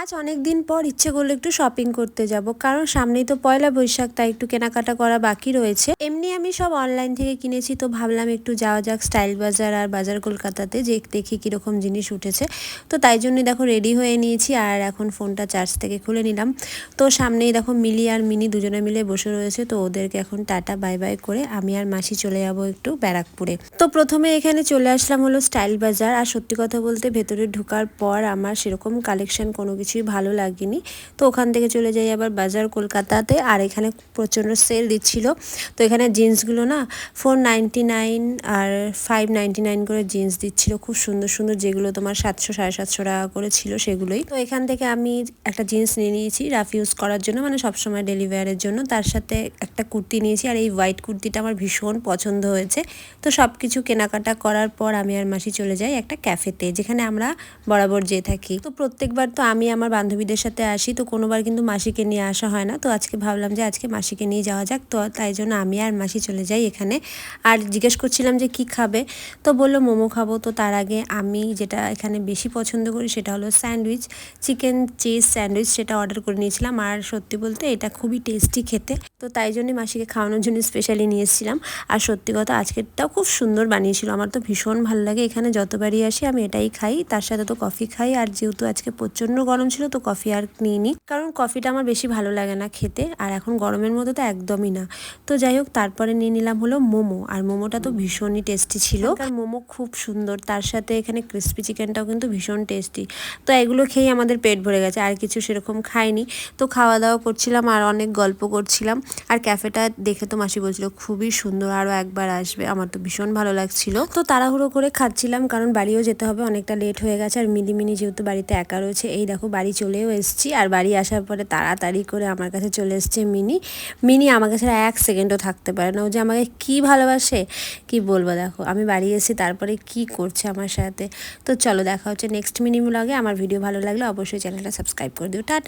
আজ অনেক দিন পর ইচ্ছে করলো একটু শপিং করতে যাব, কারণ সামনেই তো পয়লা বৈশাখ, তাই একটু কেনাকাটা করা বাকি রয়েছে। এমনি আমি সব অনলাইন থেকে কিনেছি, তো ভাবলাম একটু যাওয়া যাক স্টাইল বাজার আর বাজার কলকাতাতে, যে দেখি কীরকম জিনিস উঠেছে। তো তাই জন্যই দেখো রেডি হয়ে নিয়েছি, আর এখন ফোনটা চার্জ থেকে খুলে নিলাম। তো সামনেই দেখো মিলি আর মিনি দুজনে মিলে বসে রয়েছে, তো ওদেরকে এখন টাটা বাই বাই করে আমি আর মাসি চলে যাবো একটু ব্যারাকপুরে। তো প্রথমে এখানে চলে আসলাম হলো স্টাইল বাজার, আর সত্যি কথা বলতে ভেতরে ঢোকার পর আমার সেরকম কালেকশন কোনো কিছুই ভালো লাগেনি। তো ওখান থেকে চলে যাই আবার বাজার কলকাতাতে, আর এখানে প্রচণ্ড সেল দিচ্ছিল। তো এখানে জিন্সগুলো না 499 আর 599 করে জিন্স দিচ্ছিল, খুব সুন্দর সুন্দর, যেগুলো তোমার 700-750 টাকা করে ছিল সেগুলোই। তো এখান থেকে আমি একটা জিন্স নিয়ে নিয়েছি রাফ ইউজ করার জন্য, মানে সবসময় ডেলিভারের জন্য। তার সাথে একটা কুর্তি নিয়েছি, আর এই হোয়াইট কুর্তিটা আমার ভীষণ পছন্দ হয়েছে। তো সব কিছু কেনাকাটা করার পর আমি আর মাসি চলে যাই একটা ক্যাফেতে, যেখানে আমরা বরাবর যেয়ে থাকি। তো প্রত্যেকবার তো আমি আমার বান্ধবীদের সাথে আসি, তো কোনোবার কিন্তু মাসিকে নিয়ে আসা হয় না। তো আজকে ভাবলাম যে আজকে মাসিকে নিয়ে যাওয়া যাক, তো তাই জন্য আমি আর মাসি চলে যাই এখানে। আর জিজ্ঞেস করছিলাম যে কি খাবে, তো বললো মোমো খাবো। তো তার আগে আমি যেটা এখানে বেশি পছন্দ করি সেটা হলো স্যান্ডউইচ, চিকেন চিজ স্যান্ডউইচ, সেটা অর্ডার করে নিয়েছিলাম। আর সত্যি বলতে এটা খুবই টেস্টি খেতে, তো তাই জন্যই মাসিকে খাওয়ানোর জন্য স্পেশালি নিয়ে এসেছিলাম। আর সত্যি কথা আজকেরটাও খুব সুন্দর বানিয়েছিল, আমার তো ভীষণ ভালো লাগে। এখানে যতবারই আসি আমি এটাই খাই, তার সাথে তো কফি খাই। আর যেহেতু আজকে প্রচণ্ড গরম ছিল, তো কফি আর নিইনি, কারণ কফিটা আমার বেশি ভালো লাগে না খেতে, আর এখন গরমের মধ্যে তো একদমই না। তো যাই হোক, তারপরে নিয়ে নিলাম হলো মোমো, আর মোমোটা তো ভীষণই টেস্টি ছিল। আর মোমো খুব সুন্দর, তার সাথে এখানে ক্রিস্পি চিকেনটাও কিন্তু ভীষণ টেস্টি। তো এগুলো খেয়ে আমাদের পেট ভরে গেছে, আর কিছু সেরকম খাইনি। তো খাওয়া দাওয়া করছিলাম আর অনেক গল্প করছিলাম। আর ক্যাফেটা দেখে তো মাসি বলছিল খুবই সুন্দর, আরও একবার আসবে। আমার তো ভীষণ ভালো লাগছিল। তো তাড়াহুড়ো করে খাচ্ছিলাম, কারণ বাড়িও যেতে হবে, অনেকটা লেট হয়ে গেছে। আর মিনি যেহেতু বাড়িতে একা রয়েছে, এই দেখো বাড়ি চলেও এসেছি। আর বাড়ি আসার পরে তাড়াতাড়ি করে আমার কাছে চলে এসছে মিনি আমার কাছে 1 সেকেন্ডও থাকতে পারে না। ও যে আমাকে কি ভালোবাসে কি বলবো। দেখো আমি বাড়ি এসে তারপরে কি করছে আমার সাথে। তো চলো দেখা হচ্ছে নেক্সট মিনি ব্লগে। আমার ভিডিও ভালো লাগলে অবশ্যই চ্যানেলটা সাবস্ক্রাইব করে দিও। টাটা।